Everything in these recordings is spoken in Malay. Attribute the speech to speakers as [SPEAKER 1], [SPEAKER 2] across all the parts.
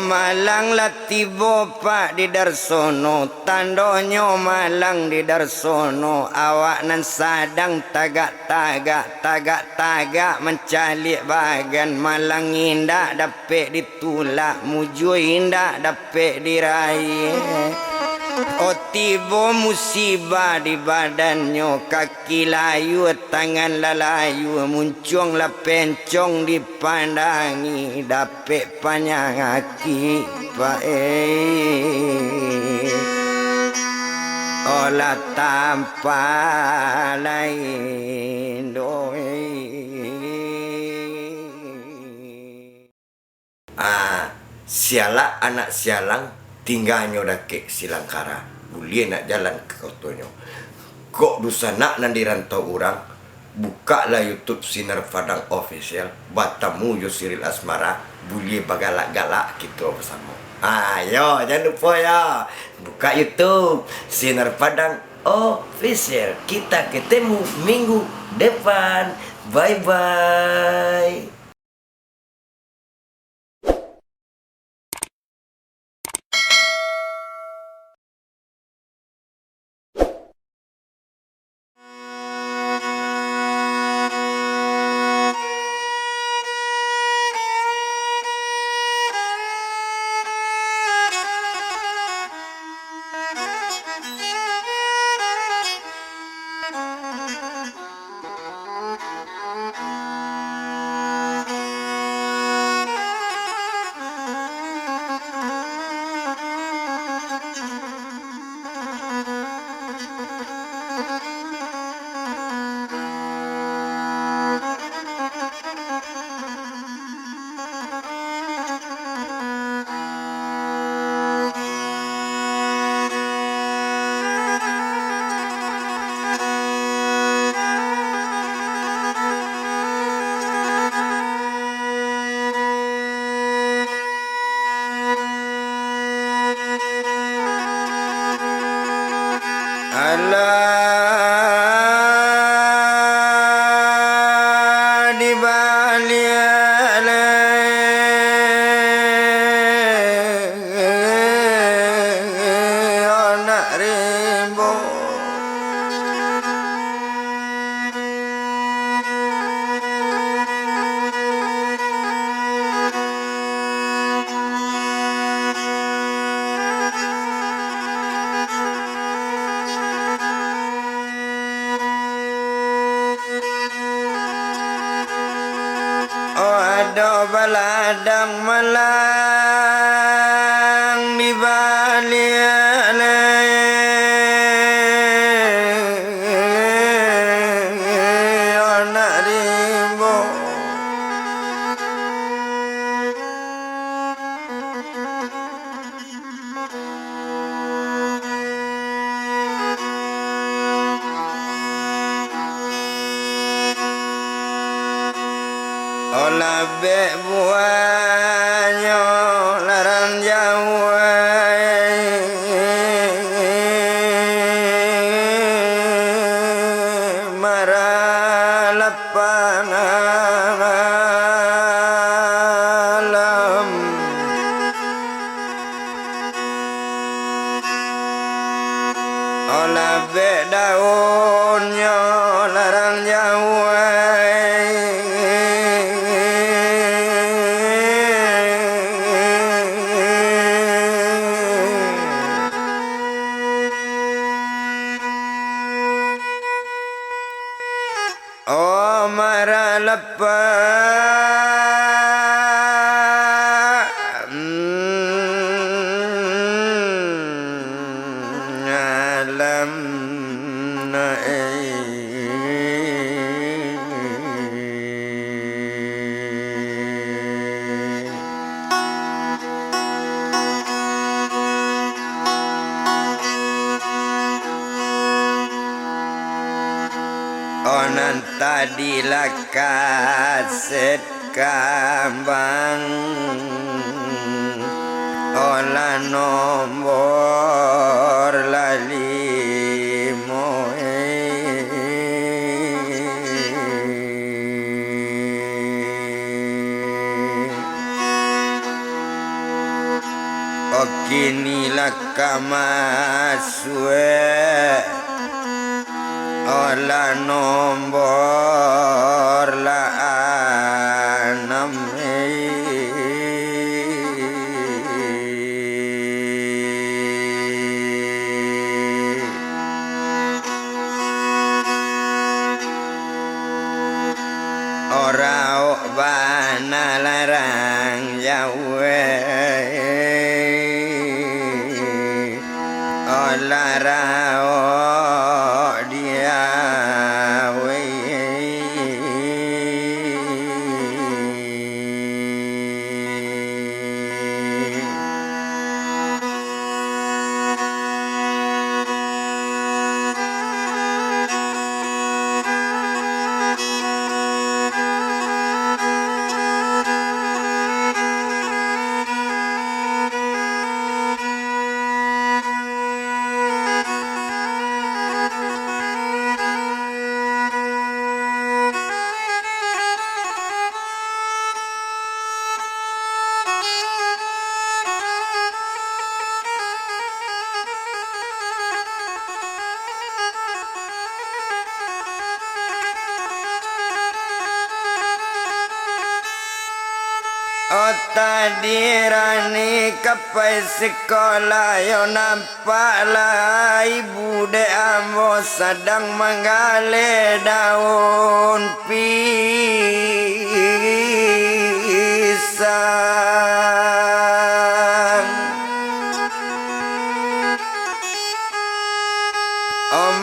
[SPEAKER 1] malang latibo pak di darsono, tandonyo malang di darsono, awak nan sadang tagak mencalik bagan, malang indah dapet ditulak, muju indah dapet diraih. Oh tiba musibah di badannya, kaki layu tangan lalayu, muncung lah pencong dipandangi, dapet panjang kaki olah tanpa lain doi. Sialak anak sialang tinggalnya dake silangkara, boleh nak jalan ke kotonyo. Kok dusa nak nanti rantau orang, buka lah YouTube Sinar Padang Official, batamu Yusril Asmara, boleh bagalak-galak kita bersama. Ayo jangan lupa ya, buka YouTube Sinar Padang Official. Kita ketemu minggu depan. Bye bye. Allah di balik anak rimbo, ada baladang malang di balik anak rimbo. Olah bek buahnya larang jauh, marah lapangan alam. Olah bek daunnya larang jauh, oh marah lepas alam onan tadilah kaset kambang, olah nombor lalimo. Okinilah kamasue ola nombor la aname ora bana larang yawe larao dia we Otadirani kapai sekolah yo nampak lah ibu de ambo sedang menggali daun pisang.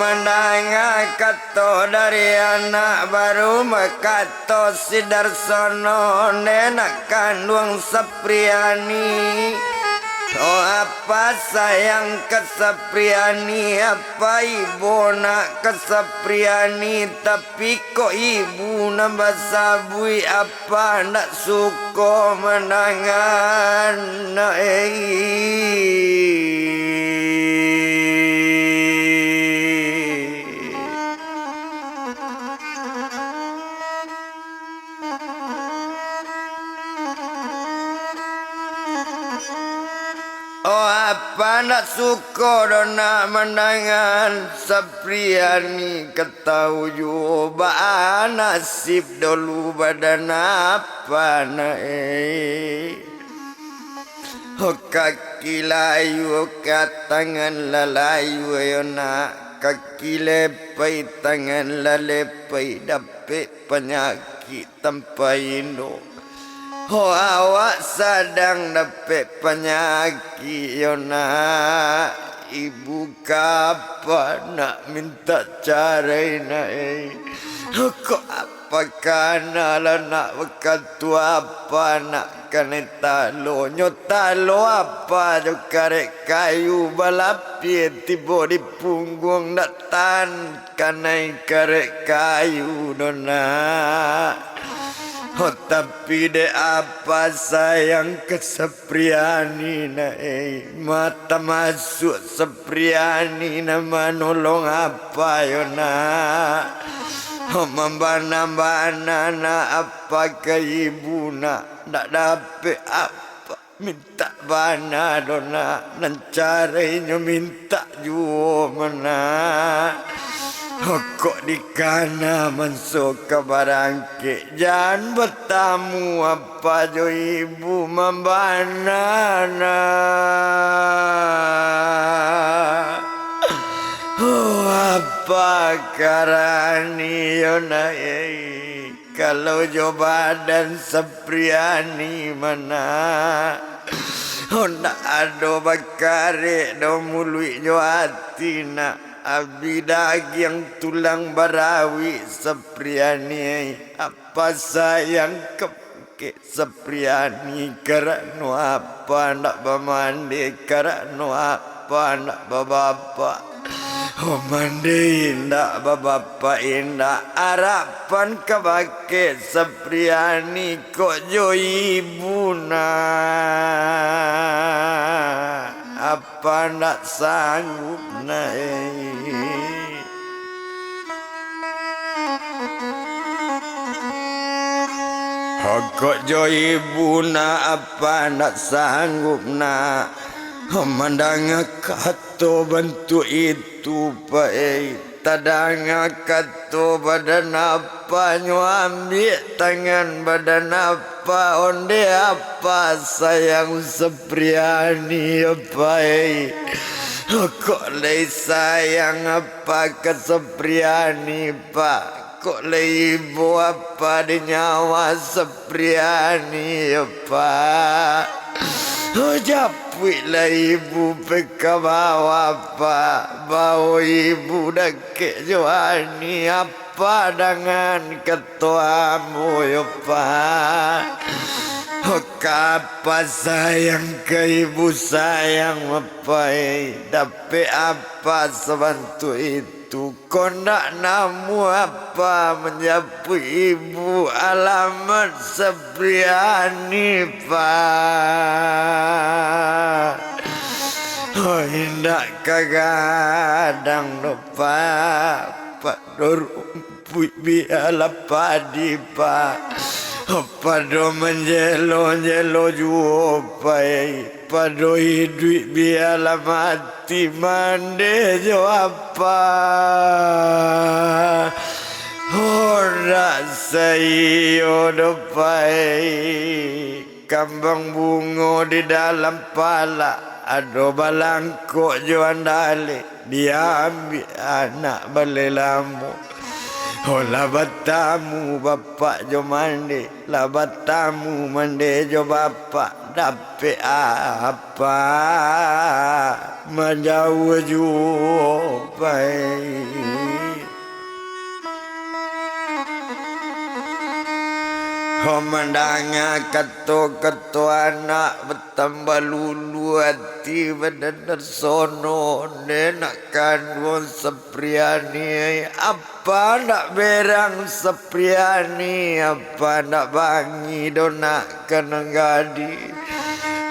[SPEAKER 1] Mendengar kata dari anak baru makato si Darsono nenek kandung Sapriani. Oh apa sayang ke Sapriani, apa ibu nak ke Sapriani, tapi kok ibu nambah sabui apa nak suka menangan Oh apa nak suka dan nak menangan Sapriani ketahu juga nasib dulu badan apa nak Oh kaki layu ke tangan lalayu yo nak kaki lepai tangan lalepai dapet penyakit tanpa indo Oh awak sedang dapat penyakit yo nak ibu kapan nak minta cara nak kok apa kana lah nak berkatu apa nak kena talo nyotalo apa jo karek kayu balapi tiba di punggung nak tan kanai karek kayu dona Oh tapi de apa sayang ke Sapriani na mata masuk Sapriani na manolong apa yo na Oh membana-bana na apa ke ibu na nak dapat apa minta bana dona nan caranya minta juo mana Oh, kok di kana masuk ke barangke jangan bertamu apa jo ibu membanana Oh apa karani yona kalau jo badan Sapriani mana Oh nak ado bakare do mului jo hati nak Abi daging tulang barawi Sapriani apa sayang ke Sapriani kerana apa nak bermandi kerana apa nak berbapa Oh mandi indah berbapa indah harapan kebake Sapriani kok jo ibu nak apa nak sanggup naik Kok jo ibu nak apa nak sanggup nak Mandanga kato bantu itu tadanga kato badan apa ambil tangan badan apa onde apa sayang Sepriani apa kok lei sayang apa ke Sepriani pak kok lei ibu apa di nyawa Sepriani apa Japwilah ibu peka bawa pak bawa ibu dake Joani apa dengan ketuamu ya pak Kapa sayang ke ibu sayang apa Dapat apa sebantu itu Kau nak namu apa menyapu ibu alamat Sepriani pak Hendak kagadang lupa Pak dorumpu biala padi pak Pado menjelo juo pai Pado hidup biala mati mande jo apa Ora sayo dopai Kambang bungo di dalam pala Ado balangkok jo andale Dia ambil anak balelamu Oh labatamu bapak jo mande Labatamu mande jo bapak Dapat apa Menjauh jupai Mandanga keto anak bertambah lulu hati badan tersono nenak kandung Sepriani apa nak berang Sepriani apa nak bangi donak kenanggadi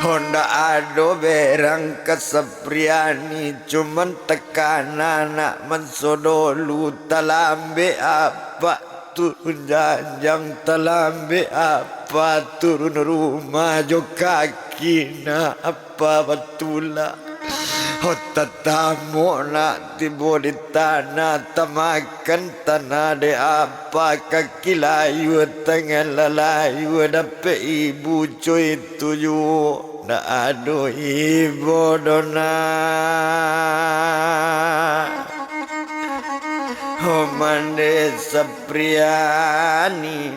[SPEAKER 1] Honda ado berang ke Sepriani cuman tekan anak mensodolu talambe apa turun janjang telambe apa turun rumah jo kaki na apa betula tetamu nak tiba di tanah temakan tanah de apa kaki layu tangan lelayu dapat ibu cuy tuju nak ado ibu dona Mande Sepriani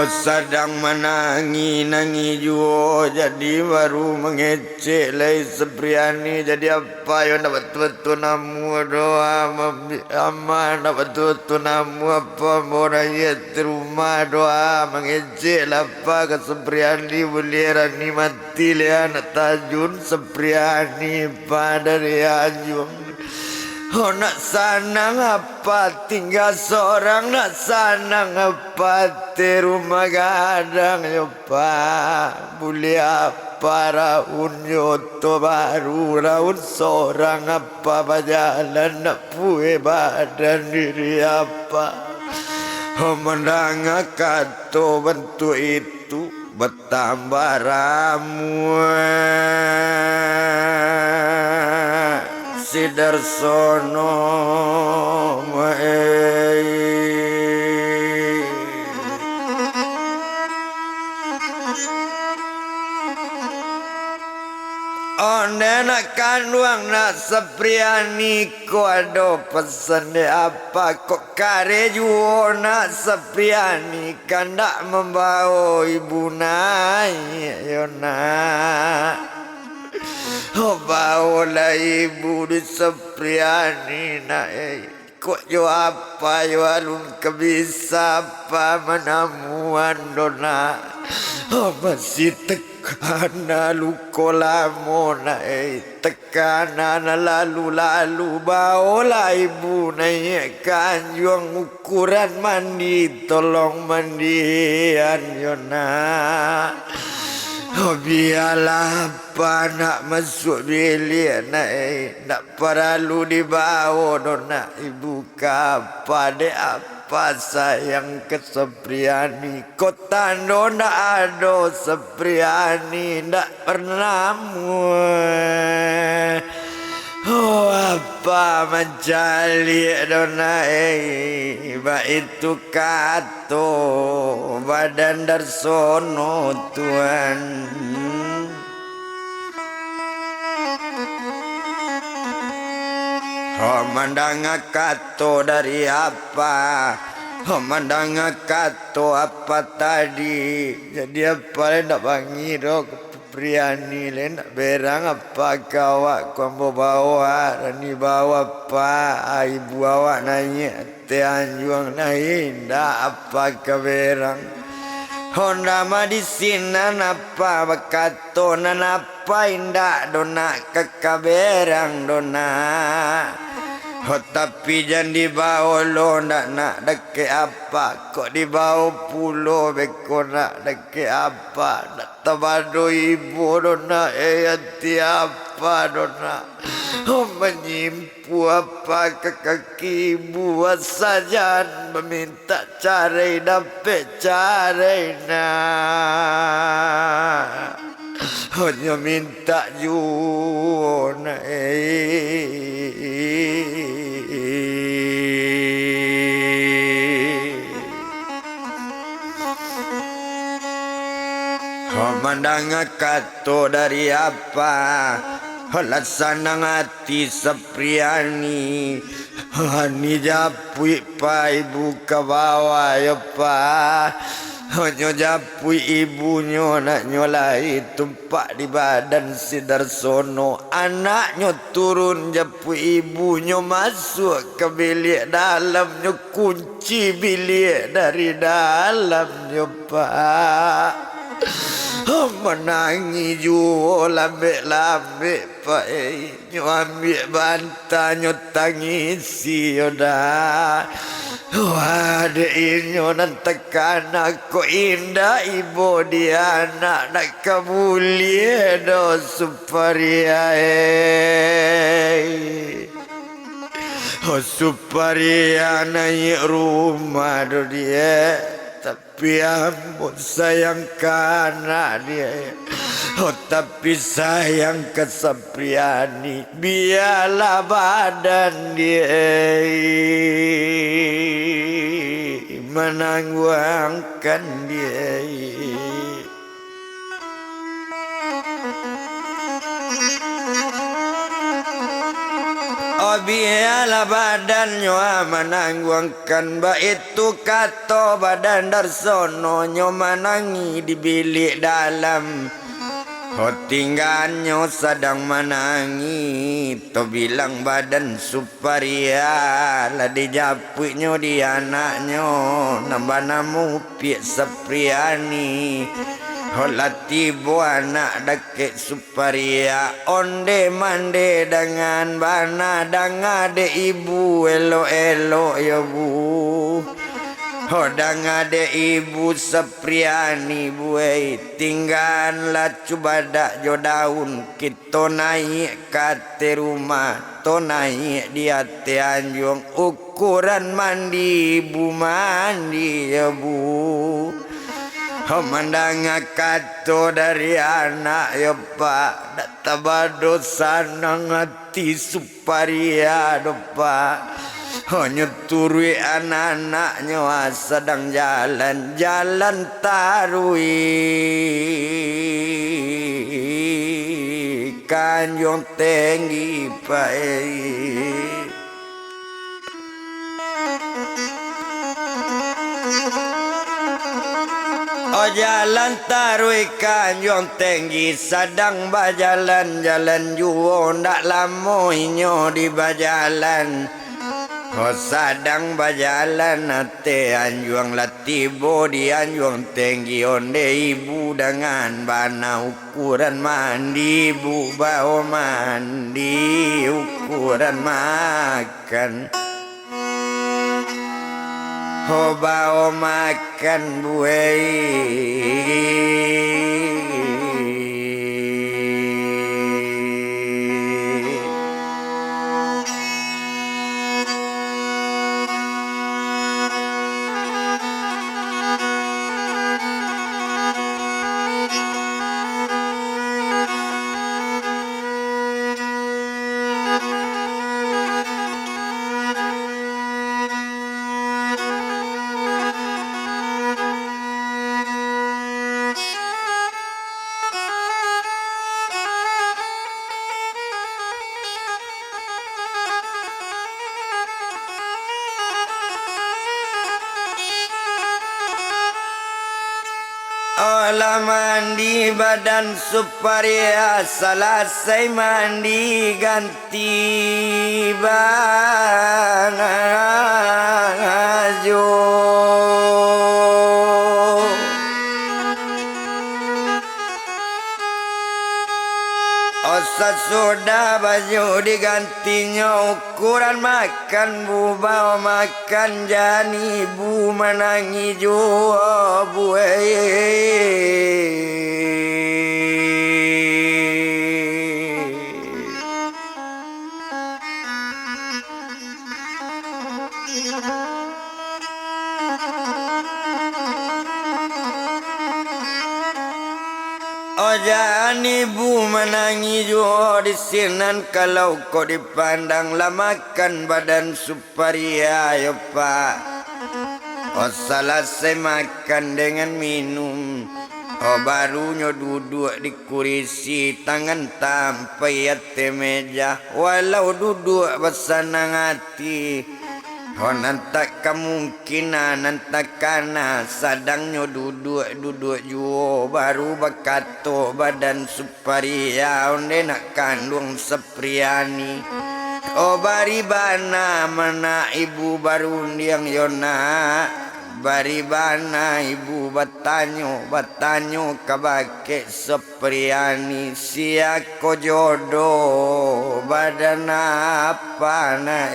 [SPEAKER 1] sedang menangi juo jadi baru mengecek lai Sepriani jadi apa yang dapat betul namu doa aman dapat betul namu apa morayat rumah doa mengecek apa ke Sepriani boleh rani mati anak tajun Sepriani pada riajung Oh nak sanang apa tinggal seorang nak sanang apa di rumah gadang yopa boleh apa raun yoto baru raun seorang apa berjalan nak puwe badan diri apa Oh mendengar kata bentuk itu bertambah ramuan Sidarsono nenek kandung nak Sepriani ko ada pesan de apa kok kare juo nak Sepriani kan tak membawa ibu nai yo nak Oh bawalah ibu di Sepriani nak kok jo apa yo alun kebisa apa menamuan dona Oh masih tekana luko lamo nak tekanan lalu bawalah ibu naik kanjuang ukuran mandi tolong mandian yo nak Oh, biarlah apa nak masuk bilik nak perlu dibawa dona ibu kapa de apa sayang ke Sepriani kota dona ado Sepriani ndak pernah oh apa mencari dona ba itu kato badan darsono Tuhan oh mandang kato dari apa oh mandang kato apa tadi jadi apa nak bangiro Priani le nak berang apa kawak kombo bawa rani bawa apa ibu awak naik te anjuang naik ndak apa ke berang Honda ma di sini napa bakato napa indak dona kekaberang dona oh, tapi jangan dibawa lo nak deke apa kok dibawa pulau beko nak deke apa nak tabado ibu dona hati apa dona oh, menyimpu apa ke kaki ibu saja meminta cari dapat cari nak hanya minta juna mandang kato dari apa laksana hati Sepriani hani japui pa ibu ke bawah ya pa hanya japui ibunya nak nyolai tumpak di badan si Darsono anaknya turun japui ibunya masuk ke bilik dalamnya kunci bilik dari dalamnya pak menangi jual lambek-lambek pak nyo ambil bantal nyo tangisi yoda wade inyo nan tekan aku indah ibu dia nak kabuli do suparia oh suparia naik rumah do dia tapi ampun sayang karena dia oh tapi sayang ke Sepriani biarlah badan dia menangguhkan dia oh biarlah badannya menangguhkan ba itu kato badan Darsono nyo menangi di bilik dalam oh tinggalnya sedang menangi to bilang badan Suparia lah dijapuknya di anaknya nambah namu piak Sepriani Holatibo anak dake Suparia onde mande dengan bana dangade ibu elo ya bu dangade ibu Sepriani buai tinggallah coba dak jo daun kita naik kate rumah to naik di ate anjung ukuran mandi bu mandi ya bu mandang kato dari anak ya pak dak tabado sanang hati Suparia do pak hanya turui anak-anaknya sedang jalan tarui kanjong tinggi pak oh jalan tarui kanjong tinggi sedang bajalan-jalan juo ndak lamo inyo di bajalan oh sedang bajalan ate anjuang latibo di anjuang tinggi onde ibu dengan bana ukuran mandi ibu bawa mandi ukuran makan Hoba makan buai. Olah mandi badan supaya selesai mandi ganti baju. Sesudah baju digantinya ukuran makan bawa makan jani bu menangi jua jangan ibu menangi jua di sinan kalau kau dipandang lah makan badan supaya ya pak. Selesai makan dengan minum, barunya duduk di kursi tangan tampai atas meja. Walau duduk bersenang hati, nantak kemungkinan nantak karena sadangnya duduk juo baru bakato badan supaya onde nak kandung sepriani. Bari bana mana ibu baru yang yona bari bana ibu batanyo kabake sepriani siako jodoh badan apa na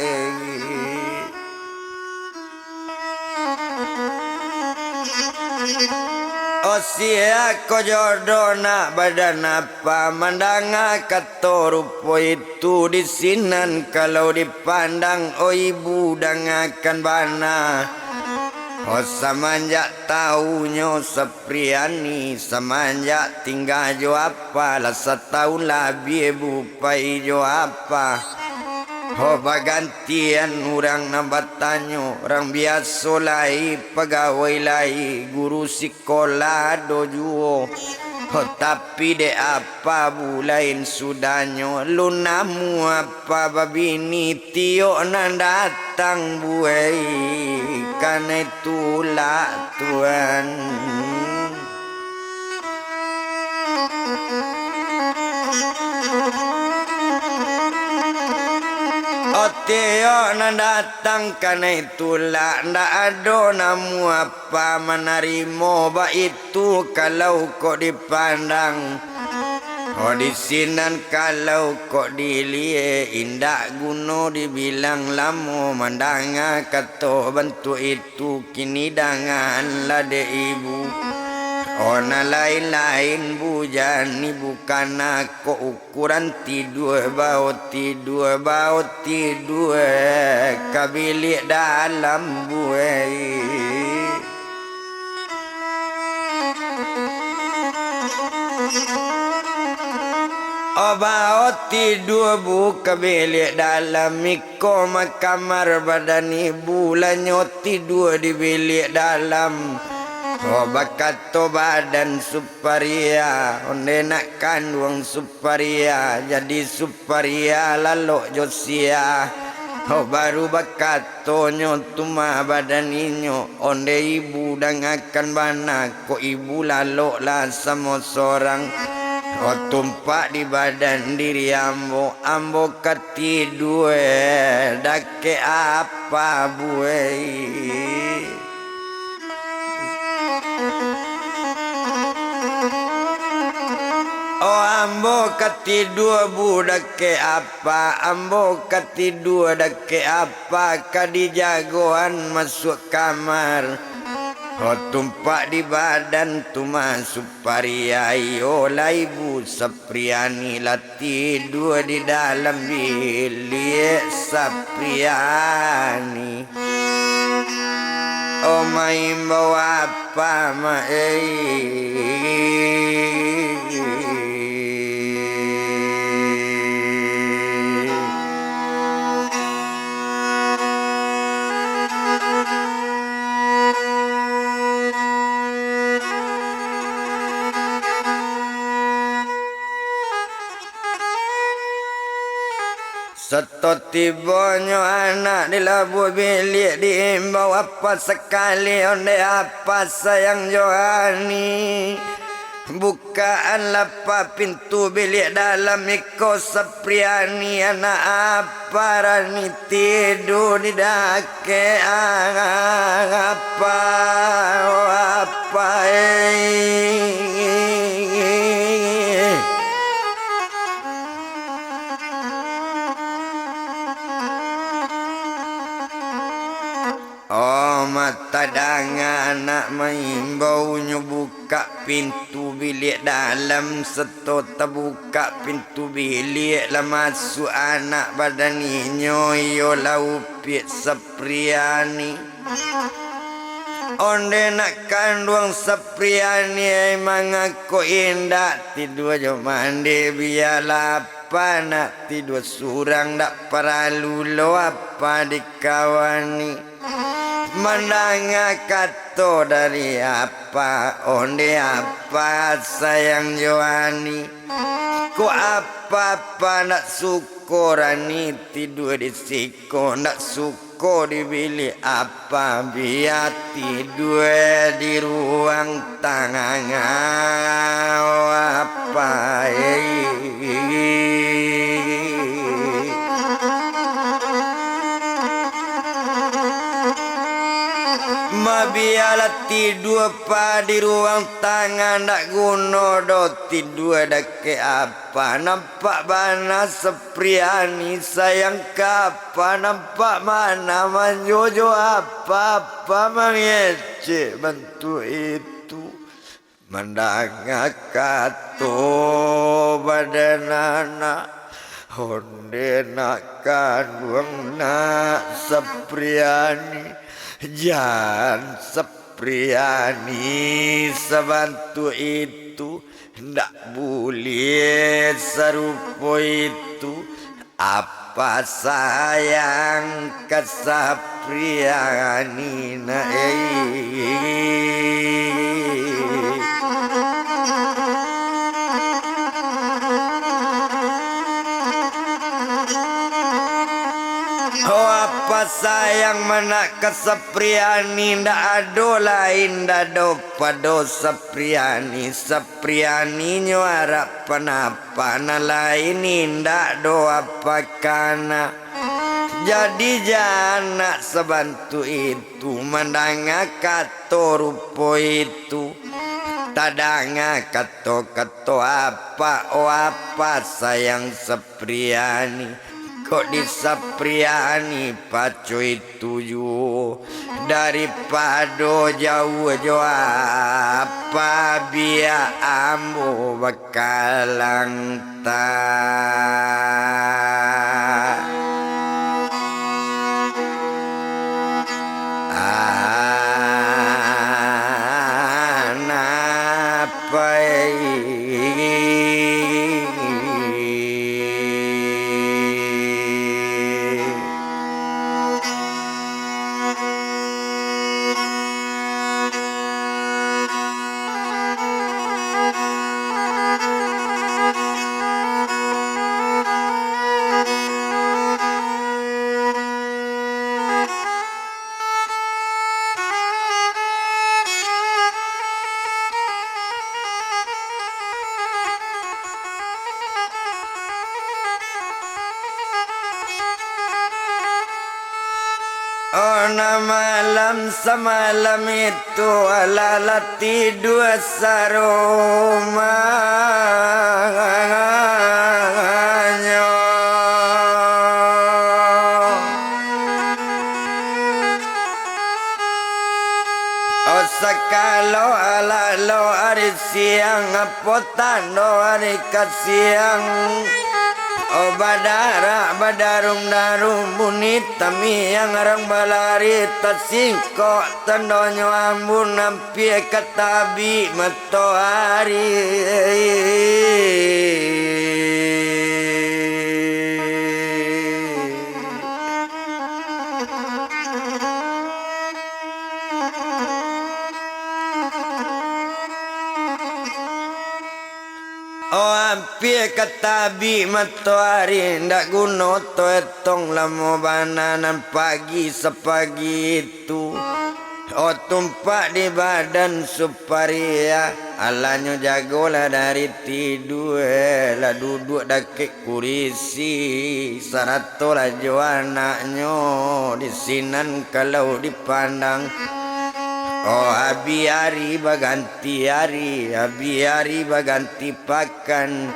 [SPEAKER 1] Sia ko jodoh nak badan apa mandanga kato rupo itu di sinan kalau dipandang ibu dangakan bana. Semenjak tahunya sepriani semenjak tinggal jo apa lah setahun lebih bupai jo apa. Bagantian orang nabatanyo orang biasa lai pegawai lai guru sekolah dojuo. Tapi de apa bulain sudahnya lu namu apa babini tio nan datang buai karena itulah Tuhan. Tio na datang karena itulah ndak ada namu apa menerima ba itu kalau kok dipandang. Di sinan kalau kok dilihat indah guna dibilang lama mandanga kata bentuk itu kini danganlah de ibu. Ona lain-lain bujani bukan aku ukuran tidur bau tidur kabilik dalam buai. Bau tidur bu kabilik dalam miko kamar badan ibu lanyo tidur di bilik dalam. Bakato badan supaya onde nak kandung supaya jadi supaya lalu josia. Baru bakatonyo tuma badan inyo onde ibu dangakan bana ko ibu lalu lah sama seorang. Tumpak di badan diri ambo ketidur dake apa buai. Ambo katidur budak ke apa, ambo katidur dak ke apa, kadi jagoan masuk kamar. Oh tumpak di badan tu masuk pariai. Olah ibu Sapriani lah tidur di dalam bilik Sapriani. Oh main bawa apa ma Seto tibonyo anak di labu bilik diimbau apa sekali onde apa sayang Johani. Bukaan lapa pintu bilik dalam iko Sapriani. Anak apa rani tidur di dake apa oh apa Oh mata dangan anak mengimbaunya buka pintu bilik dalam. Seto terbuka pintu bilik lah masuk anak badan inyo. Yolah upik Sapriani. Onde nak kandung Sapriani emang aku indah. Tidur je mandi biarlah apa nak tidur surang. Tak perlu lo apa dikawani. Menang kato dari apa onde apa sayang Johani. Ku apa-apa nak syukurani tidur di siko. Nak syukur di bilik apa biar tidur di ruang tangan apa biarlah tidur pa di ruang tangan. Tak guna do tidur dak ke apa. Nampak mana Sapriani sayang kapa. Nampak mana manjojo apa-apa mengecek bantu itu. Mendangar kato badan anak. Onde nak kandung nak Sapriani. Jangan Sapriani sebantu itu. Ndak boleh serupa itu. Apa sayang ke Sapriani na apa sayang menak ke Sapriani. Ndak ada lain dado pado Sapriani. Sapriani nyo harap panapa na lain ndak do apa kana. Jadi jana sebantu itu. Mendanga kato rupo itu. Tadanga kato-kato apa oh apa sayang Sapriani. Kok di Sapriani pacu itu ju. Daripada jauh-jauh apa biar ambo bakalang tak. Ona malam semalam itu ala tidur saroma. kalau ala lo hari siang apotano hari kasiang oh badara badarung darum bunit tami yang arang balari tasingko tandonyo ambun nampie katabi matoari oh ampie katabi matoari ndak guno to etong lamo bananan pagi sepagi itu oh tumpak di badan suparia alanyo jagolah dari tidur lah duduk dakik kurisi sarato lah jo anaknyo di sinan kalau dipandang oh abi hari baganti hari abi hari baganti pakan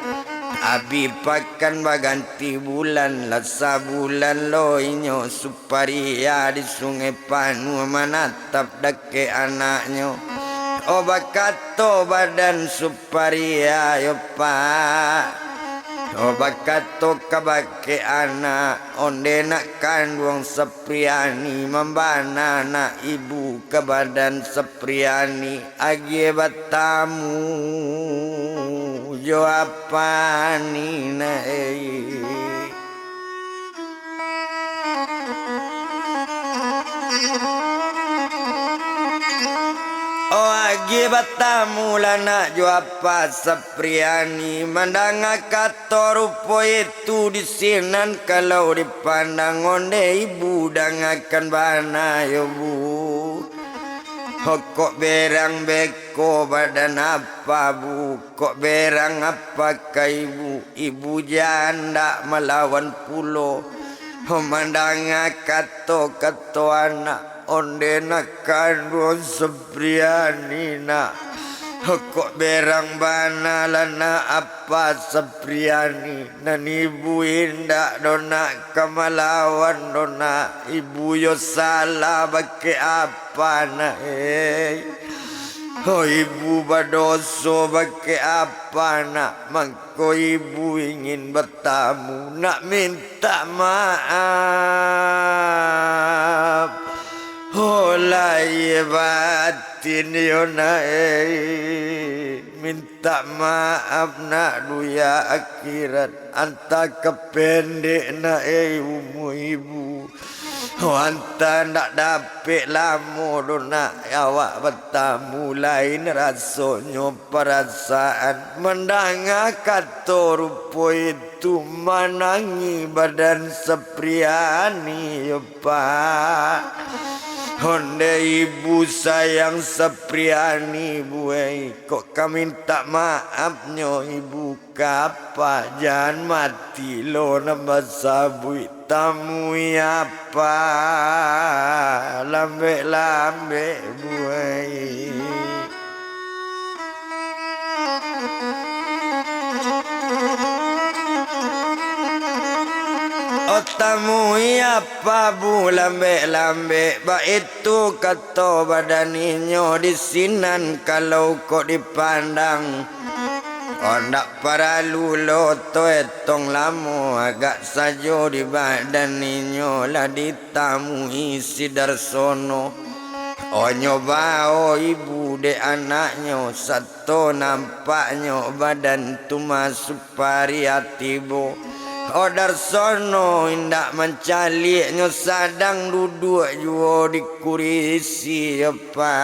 [SPEAKER 1] abi pakan baganti bulan lasa bulan lo inyo suparia di sungai panu manatap dake anaknyo oh bakato badan suparia yo pak oh bakato kabake anak onde nak kandung sepriani membana anak ibu ke badan sepriani agi batamu jo apa ni na oh agi batamu lana jo apa sepriani mandang kato rupo itu di sinan kalau dipandang onde ibu dangakan bana yo bu kok berang beko badan apa bu kok berang apa kai ibu janda melawan pulo mandang kato anak onde nak kandung sepriani nak kok berang bana lana apa sepriani nan ibu indak dona kamalawan dona ibu yo salah bake apa na oh ibu badoso bake apa nak mangko ibu ingin bertamu nak minta maaf oh lai batin yona minta maaf nak duya akhirat anta kependek na umu ibu oh anta nak dapet lamo dona awak bertamu lain rasonyo perasaan mendanga kato rupo itu manangi badan sepriani yo pak honde ibu sayang sepriani buai kok kami tak maafnya ibu kapa jangan mati lo nambah sabui tamu apa lambe buai tamu apa bu lambe ba itu kato badaninyo di sinan kalau kok dipandang ondak para lulo to etong lamo agak sajo di badaninyo lah ditamui si Darsono oh nyoba oh ibu de anaknyo satu nampaknyo badan tu masuk pariatibo oh Darsono indak mencaliknya sadang duduk juo di kurisi apa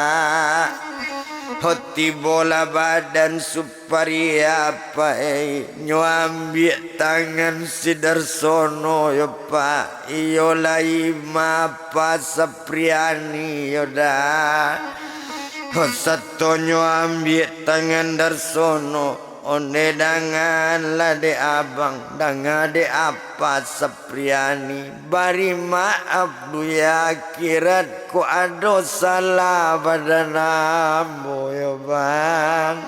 [SPEAKER 1] hoti bola badan supari apa nyo ambil tangan si Darsono apa iyo lai apa sepriani yoda satu nyo ambil tangan Darsono onde dangan lah de abang dangan de apa sepriani bari maaf duya akhirat ko ado salah pada namo yo bang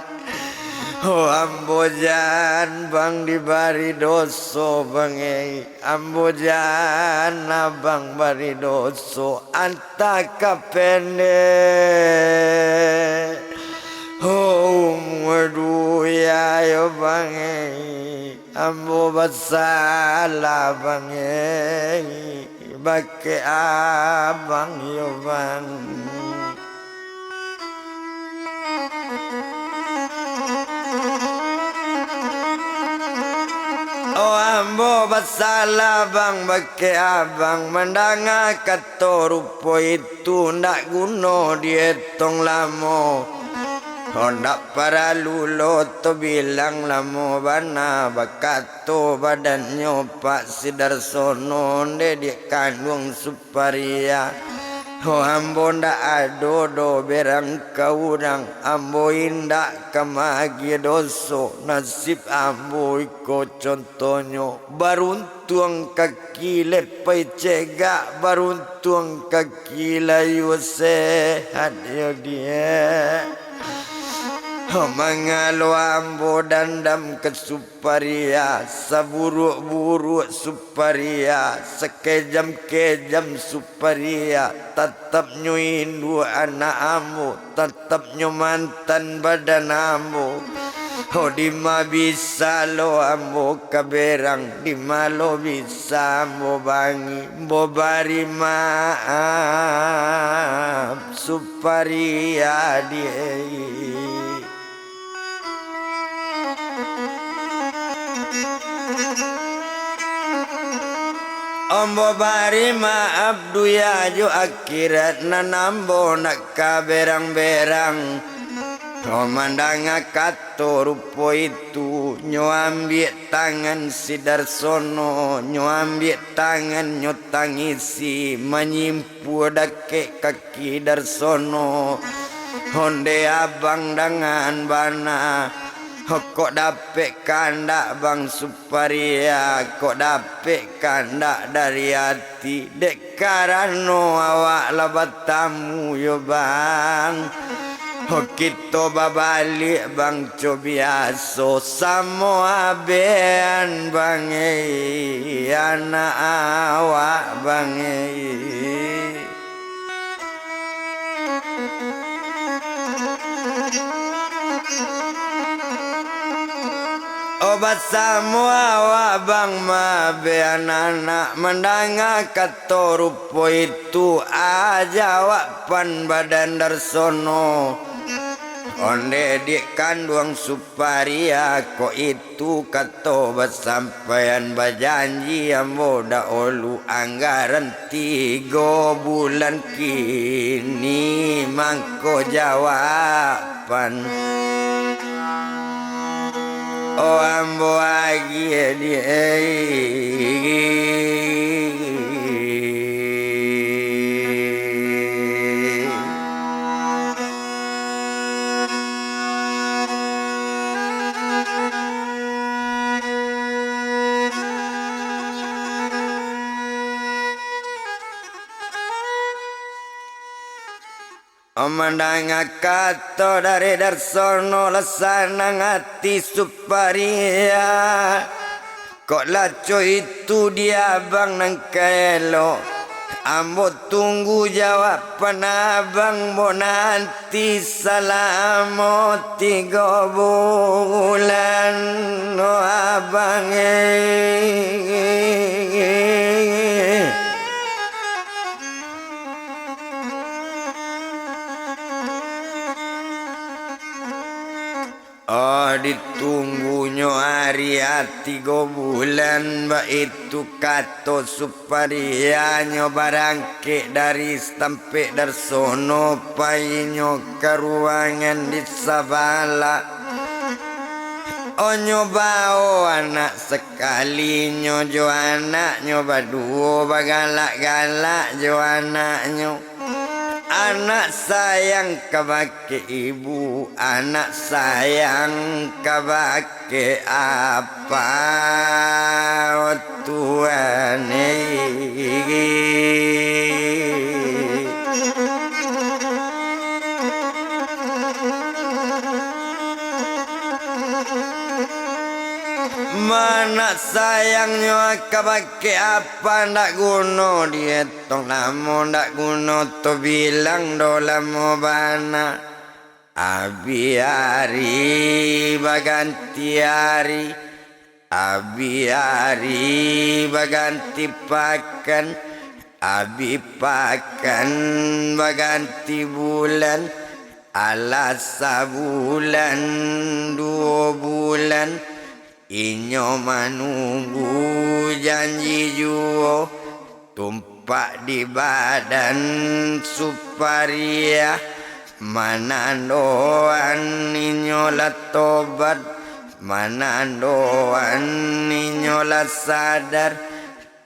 [SPEAKER 1] Oh ambojan bang dibari doso bangai ambojan abang bari doso antaka pende oh waduh ya yo bangai ambo basala bangai bake abang yo bang. Oh ambo basala bang bake abang mandanga kato rupo itu ndak guno dietong lamo. Oh ndak para lulo to bilang lamo bana bakato badannya Pak Sidarsono de dia kandung suparia. Oh ambo ndak ado do berang kaurang ambo indak kamagi doso nasib ambo iko contohnya baruntung kaki lepai cegak baruntung kaki layu sehat yo dia. Mangalo ambo dandam ke suparia saburuk-buruk suparia sekejam-kejam suparia tetap nyuin dua anak ambo tetap mantan badan ambo. Oh dima bisa lo ambo kaberang dima lo bisa ambo bangi ambo bari maaf suparia dia. Ambo bari maaf duya jo akhirat nanambo nak kaberang-berang. Oh mandanga kato rupo itu nyo ambil tangan Sidarsono nyo ambil tangan nyo tangisi menyimpu dake kaki Darsono honde abang dengan bana. Kok dapet kandak bang suparia kok dapet kandak dari hati dek karano awak labat tamu yo bang. Kita babalik bang cobiaso samo abean bang anak awak bang obat semua wabang mabe anak mendanga kato rupo itu aja wapan badan Darsono onde di kandung suparia ko itu kato bersampaian bajanji ambo olu anggaran 3 bulan kini mangko jawaban. Oh ambo lagi dia. Omandang kato dari Darsono lesana ngati suparia kok laco itu dia bang nang kelo ambo tunggu jawaban abang mo nanti salamo 3 bulan no abang oh ditunggunya hari 3 bulan ba itu kato suparianyo barangke dari sampai Darsono painyo ke ruangan di Sabala. Oh nyobao anak sekali nyojo anak nyoba 2 bagalak-galak jo anaknyo. Anak sayang kabake ibu, anak sayang kabake apa oh Tuhan sayangnya kabake apa ndak guno dietong lamo ndak guno to bilang do lamo bana abi hari baganti hari abi hari baganti pakan abi pakan baganti bulan alas sabulan 2 bulan inyo manunggu janji juo tumpak di badan suparia manandoan inyo la tobat manandoan inyo la sadar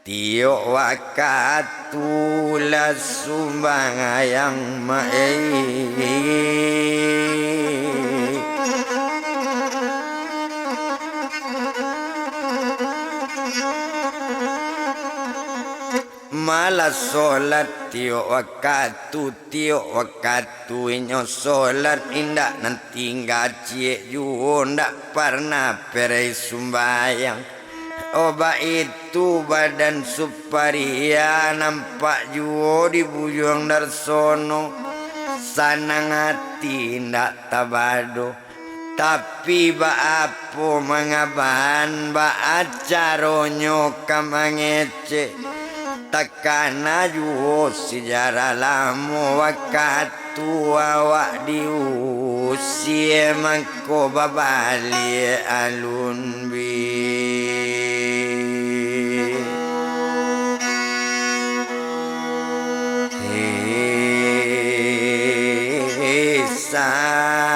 [SPEAKER 1] tio wakatu la sumbang ayang malas solat tio wakatu inyo solat indak nanti ngacie juo ndak pernah perei sumbayang oba itu badan suparia nampak juo di bujung darsono sanang hati ndak tabado tapi ba apo mangabahan ba acaronyo kamangece takana juo sejarah lamo wakatu awak diusia mangko babali alun bi sama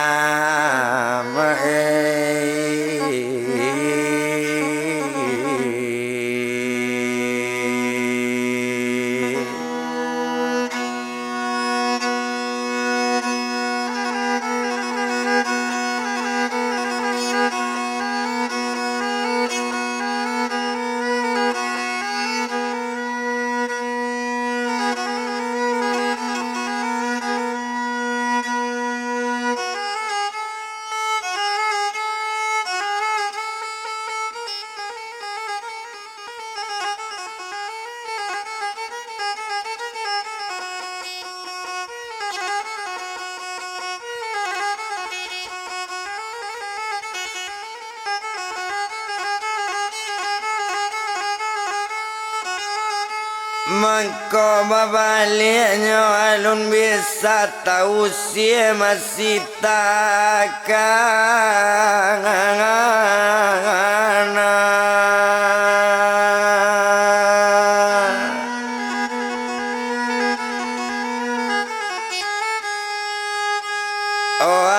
[SPEAKER 1] mangko babaliknya alun bisa tahu si masih takkan oh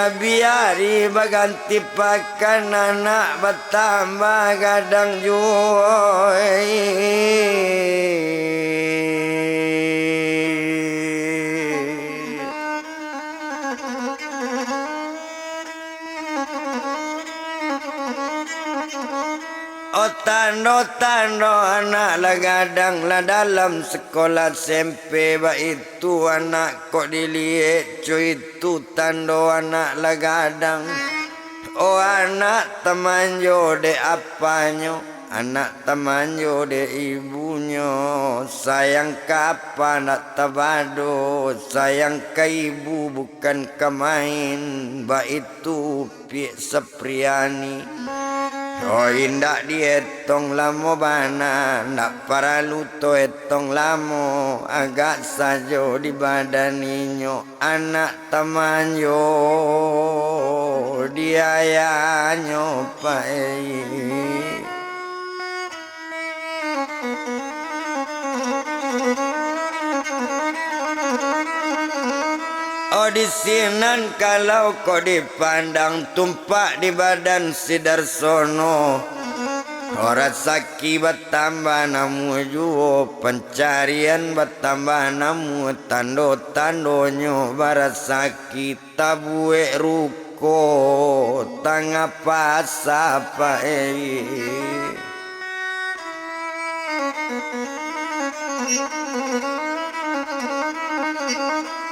[SPEAKER 1] abi hari baganti pakan anak bertambah gadang juoi oh tando anak lah gadang lah dalam sekolah SMP ba itu anak kok dilihat cuy itu tando anak lah gadang oh anak teman yo de apanyo anak teman yo de ibunya sayang kapan nak tabado sayang ke ibu bukan kemain ba itu pik Sepriani oh indak dietong lamo bana ndak paralu to etong lamo agak sajo di badaninyo anak teman yo diayanyo pai oh di sinan kalau kau dipandang tumpak di badan si Darsono orang saki bertambah namu juo pencarian bertambah namu tando-tandonyo barasaki tabue ruko tangga pasapa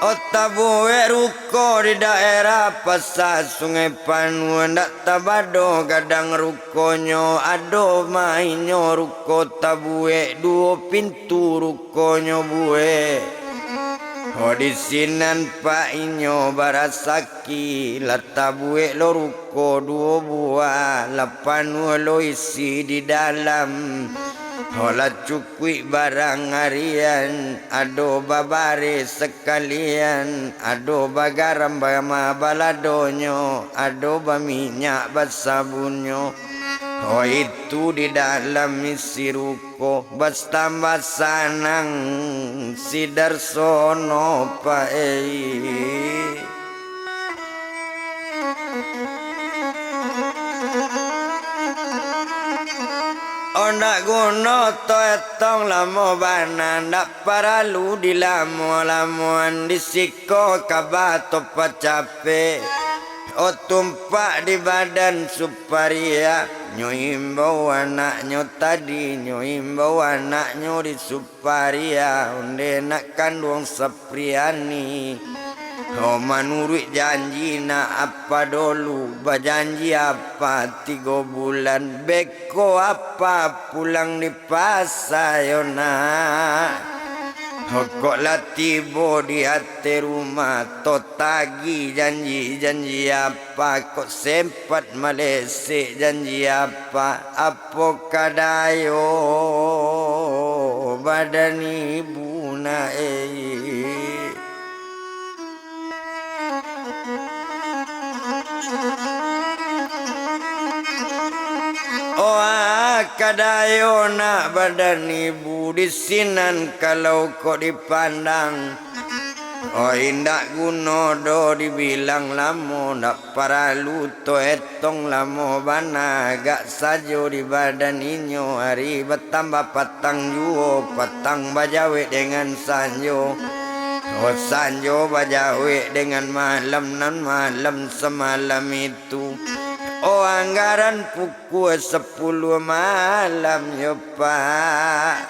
[SPEAKER 1] Otabuwe ruko di daerah pasar Sungai Panuan dak tabado gadang rukonyo ado mainyo ruko tabuwe dua pintu rukonyo buwe. Hodisinan pak inyo barasaki latabuwe lo ruko dua buah lapan lo isi di dalam. Hola cukui barang harian ado babare sekalian ado bagaram bama baladonyo ado baminyak basabunyo. Oh itu di dalam isi ruko bas tambah sanang si Darsono pae. Ondak guna to etong lamo banan dak paralu di lamo-lamuan disiko kabato pacape. O tumpak di badan suparia nyoimbau anaknya tadi nyoimbau anaknya di suparia unde nak kandung Sapriani. Oh menurut janji nak apa dulu berjanji apa 3 bulan beko apa pulang di pasayona. Oh kok lah tiba di hati rumah to tagi janji apa kok sempat Malaysia janji apa kadayo badan ibu naik. Oh kadayo nak badan ibu disinan kalau kok dipandang. Oh indak guna do dibilang lamo nak paralu to etong lamo bana gak sajo di badan inyo hari bertambah patang juo patang bajawe dengan sanjo. Oh sanjo bajawe dengan malam nan malam semalam itu. Oh anggaran pukul 10 malam ya pak.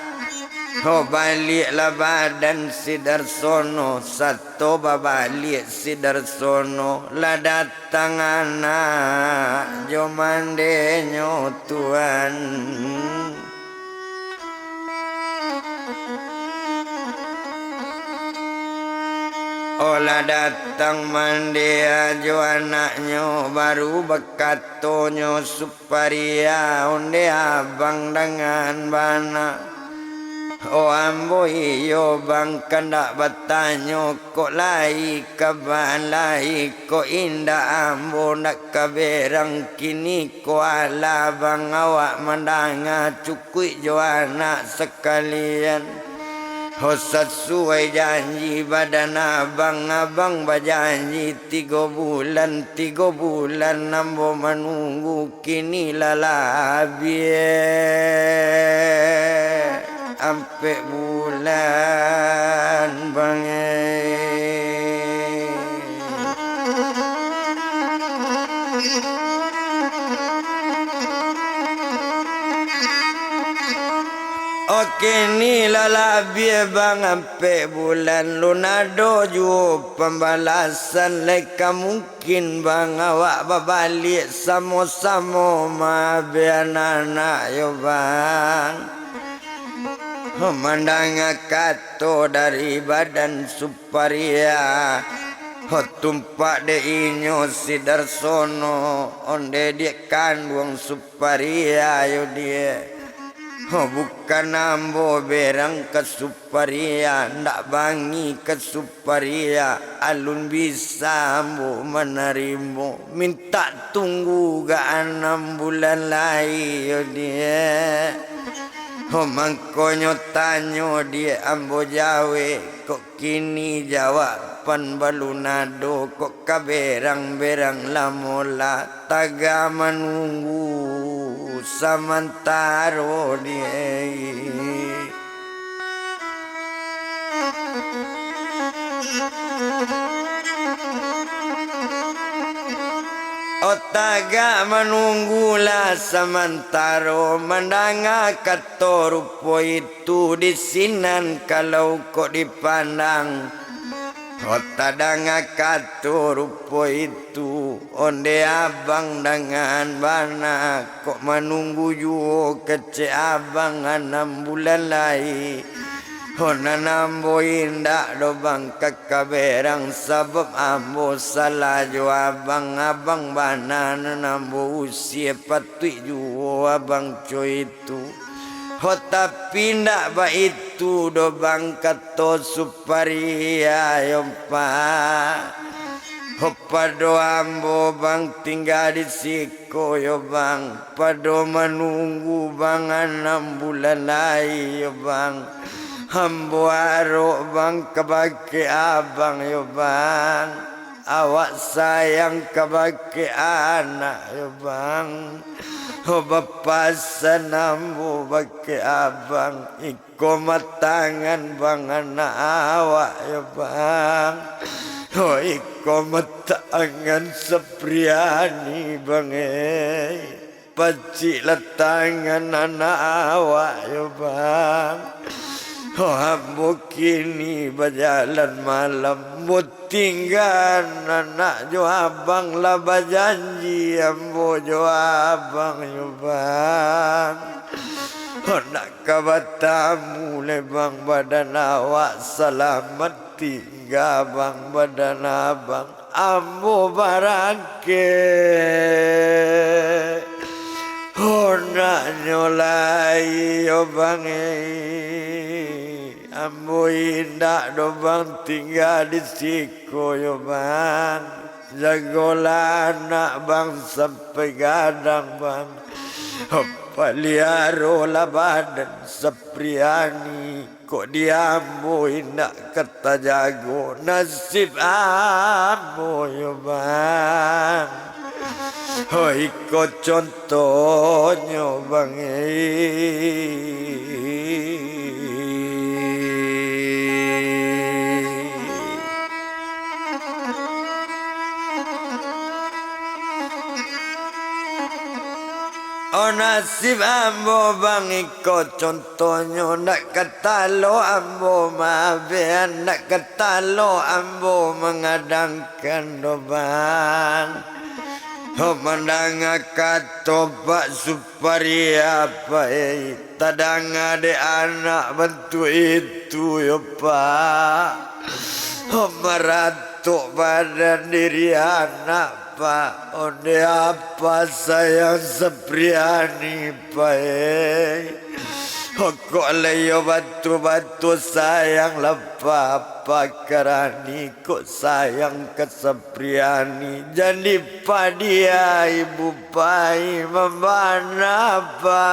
[SPEAKER 1] Oh baliklah badan si Darsono satu babalik si Darsono lah datang anak jomandenyo Tuhan. Olah datang mandi ajo anaknya baru bekatonyo suparia onde abang dengan bana. Oh ambo iyo bang kandak batanyo kok lai kaban lai kok indah ambo nak kaberang kini ko ala bang awak mandanga cukui jo anak sekalian. Oh sesuai janji badan abang berjanji 3 bulan nambo menunggu kini lalabie ampe bulan bangai. Oke ni lalabie bang ampe bulan lunado ju pembalasan leka mungkin bang awak babalik samo-samo ma anak yo bang. Memandang kato dari badan suparia. Oh tumpak de inyo si Darsono onde dia kandung suparia yo dia. Oh bukan ambo berang ke suparia ndak bangi ke suparia alun bisa ambo menerimo minta tunggu ga 6 bulan lagi yo dia. Oh mangkonyo tanyo dia ambo jawe kok kini jawaban balunado kok kaberang-berang lamola taga menunggu samantaro dia. Otaga menunggulah samantaro mandanga kato rupo itu disinan kalau kok dipandang. Kota ngakato rupo itu onde abang dengan bana kok menunggu juo kece abang 6 bulan lai hona nambo indak do bang kakaberang sabab ambo salah jo abang bana nambo usia patui juo abang coy itu tapi ndak ba itu do bang kato suparia yompa pado ambo bang tinggal di siko yo bang pado menunggu bang 6 bulan lai yo bang ambo aro bang kebake abang yo bang awak sayang kebake anak yo bang bapak senambu bake abang iko matangan bang anak awak ya bang iko matangan sepriani bang pacik letangan anak awak ya bang ambo kini berjalan malam mu tinggal anak jo abang lah berjanji ambo jo abang yo bang nak kabatamu le bang badan awak selamat tinggal bang badan abang ambo barangke nak nyolai yo bang ambo indak do bang tinggal di siko yo bang jagolah anak bang sampai gadang bang paliaro lah badan sepriani kok diambo indak kata jago nasib ambo yo bang iko contohnya bang nasib ambo bang iko contohnya nak kata lo ambo maafkan nak kata lo ambo mengadangkan do bang mandang kato pak suparia apa tadang ade anak bentuk itu yo pak meratuk badan diri anak pak onde apa sayang sepriani pak kok leyo batu-batu sayang lepa pakarani kok sayang kesepriani jadi padia ibu pai memana pa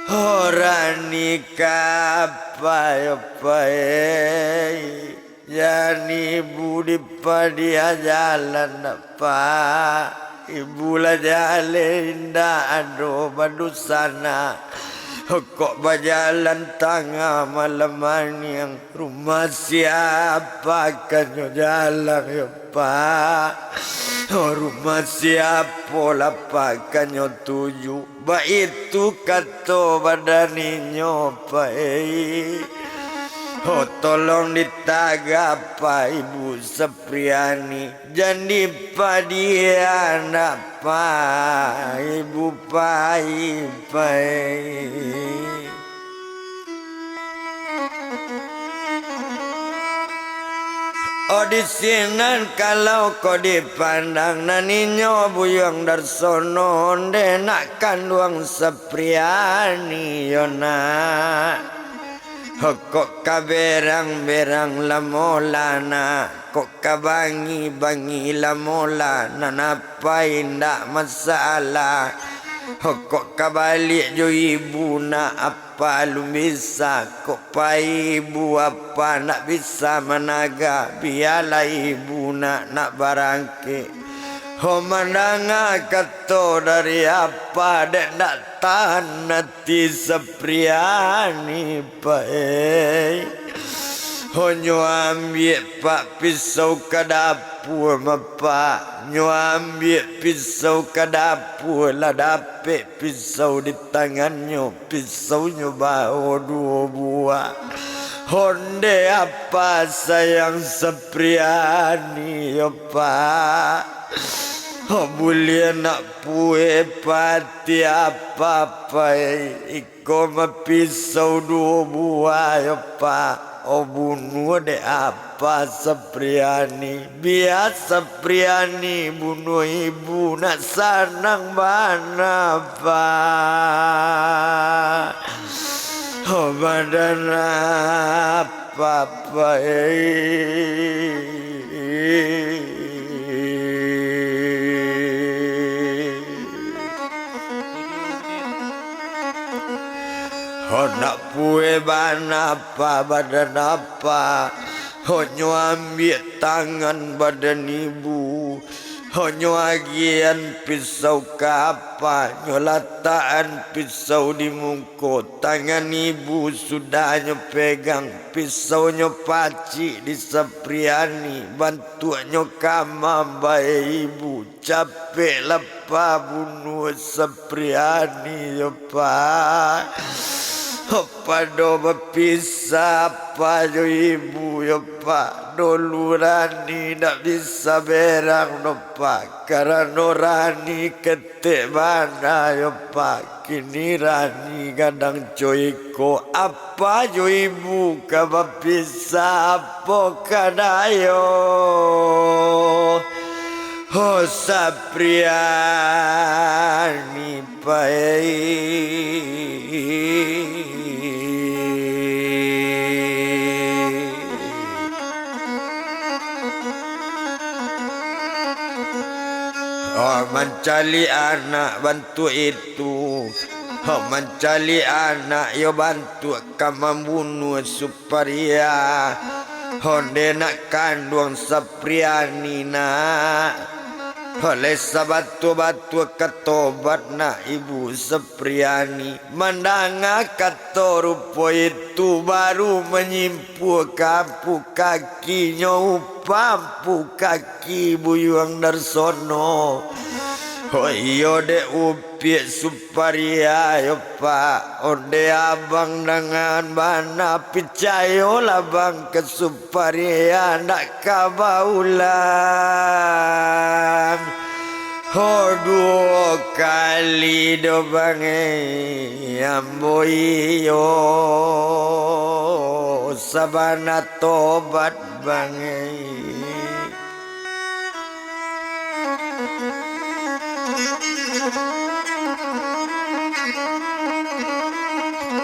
[SPEAKER 1] orang nikah pai pai yani budi padia jalan apa ibu lah jalan dah aduh badu sana kok berjalan tengah malam yang rumah siapa kan jalan ya pak rumah siapa lah pakan yo tuju ba itu kato badaninyo pak tolong ditaga pa ibu sepriani jadi padia anak pa ibu pai di sinan kalau kau dipandang naninyo buyang darsono onde nak kanduang sepriani yona kok kaberang-berang lamolana kok kabangi-bangi lamolana napa indak masalah kok kabalik jo ibu nak apa lu bisa kok pa ibu apa nak bisa menaga biarlah ibu nak barangke mandanga kato dari apa dek nak tahan nanti sepriani pae nyo ambil pak pisau ke dapur mapa nyo ambil pisau ke dapur lah dapet pisau di tangannya pisaunya bawa 2 buah Honde apa sayang Sepriani yo pak. Boleh nak pue pati apa-apa iko pisau dua buah yo pak. Bunuh de apa Sepriani. Biasa Sepriani bunuh ibu nak sanang mana pak. Badan apa-apa nak pue ban apa badan apa. Honyo ambil tangan badan ibu. Honyo agian pisau kapa. Nyolataan pisau di mungkut. Tangan ibu sudah nyo pegang. Pisau nyo paci di Sepriani. Bantu nyo kama bayi ibu. Capek lepa bunuh Sepriani yo pak. Apa do berpisah apa jo ibu yo pak. Dulu Rani tak bisa berang no pak. Karena Rani ketik mana yo pak. Kini Rani kadang joiko. Apa jo ibu kabar pisah apa kadayo. Oh Sepriani pai. Mencari anak bantu itu. Mencari anak yo bantu kamu bunuh supaya honde nak kandung Sepriani nak. Oleh sabatu-batu ketobat nak ibu Sepriani. Mendengar kata rupa itu baru menyimpu kampu kakinya upampu kaki buyuang darsono. Oh iyo de upi suparia yo pak. Onde abang dengan mana picayo labang ke suparia nak kabaulan. Oh dua kali do bange amboi yo. Sabana tobat bange.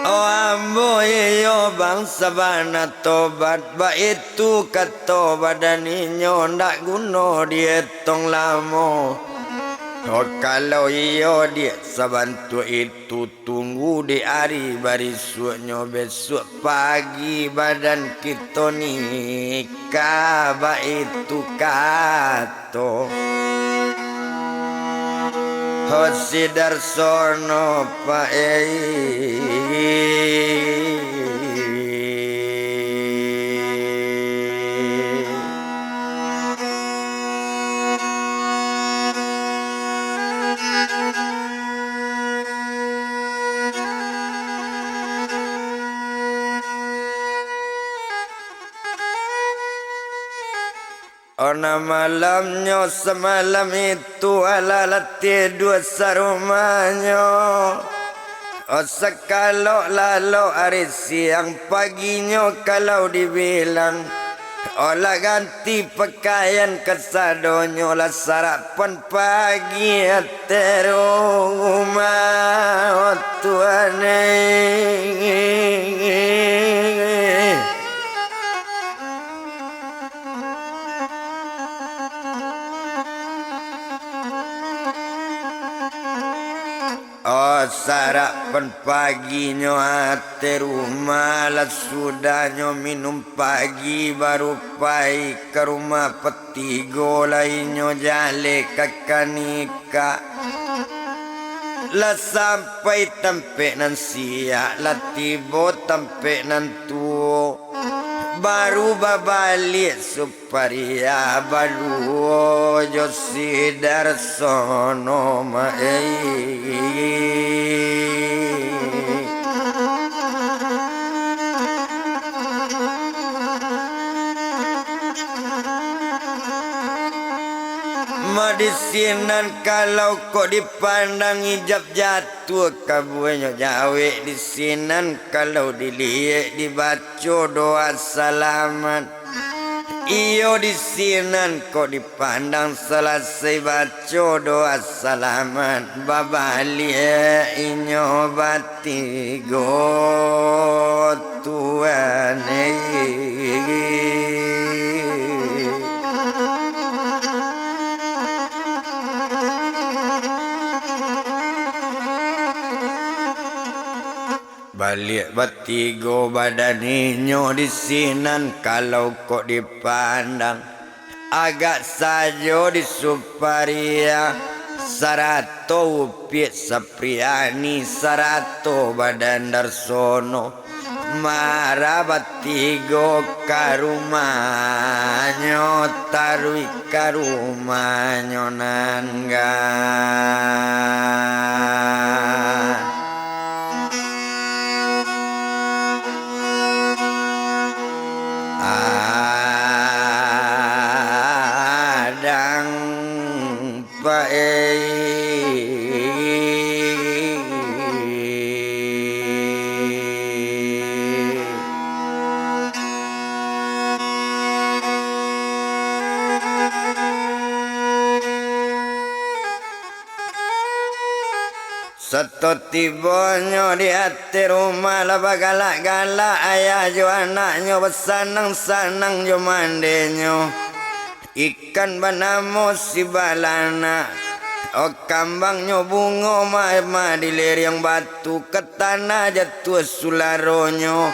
[SPEAKER 1] Oh amboy yo bang sabana tobat. Ba itu kata badan inyo ndak guna dietong lamo. Oh kalau iyo dia sabantu itu tunggu di hari barisuknya besok pagi badan kita nikah. Ba itu kato Hosi Darsono Pak Ona malamnya semalam itu ala latih dua sarumanya. Sekalo lalu hari siang paginya kalau dibilang olah ganti pakaian kesadonyo lah sarapan pagi terumah oh Tuhan. Oh sarapan paginya ate rumah lah sudahnya minum pagi baru pai ke rumah petigo lainnya jale kakak nikah. Lah sampai tempe nan siak lah tiba tempe nan tuo. Baru babalik supaya baru Josi Darsono sinan kalau kok dipandang ijab jatuh kabuenyo jawe di sinan kalau dilihat dibaca doa salaman. Iyo di sinan kok dipandang selesai baca doa salaman babalia inyo batigo Tuhan balik batigo badaninyo di sinan kalau kok dipandang agak saja di suparia sarato upiet sapriani sarato badan darsono mara batigo karumanyo tarui karumanyo nangga Satu tibonyo di hati rumah lah bagalak-galak ayah jo anaknya bersanang-sanang jo mandenyo ikan banamo si balana o kambangnya bungo ma di lereng batu ke tanah jatuh sularonyo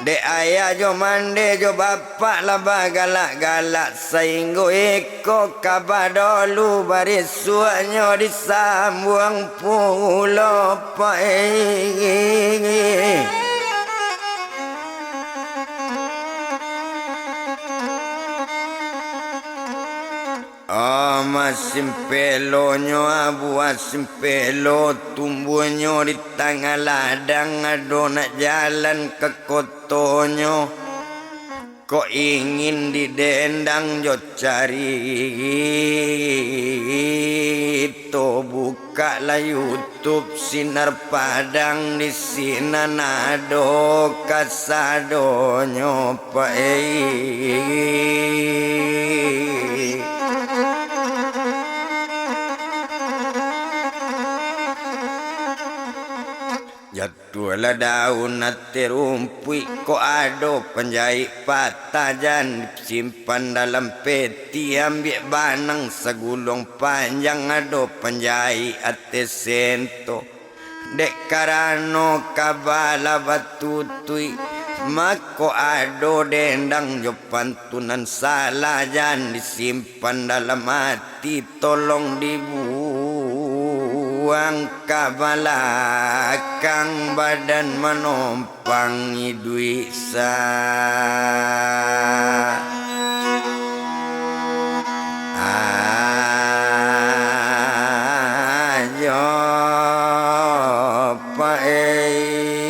[SPEAKER 1] de ayah jo mande jo bapak lah bagalak-galak sehingga eko kabadolu barisuanyo disambung pulau pae Simpelonyo abu simpelo tumbuhnya di tengah ladang adona jalan ke kotonyo kok ingin didendang jo cari itu buka lah YouTube sinar padang di sinan ado kasadonyo jatuhlah daun nate rumpui kok ada penjahit patajan simpan dalam peti ambil banang segulung panjang ada penjahit ate sento dek karano kabala batutui mako ado dendang jo pantunan salah jan disimpan dalam hati tolong dibuang kabalakang badan menompang iduisa ayo pae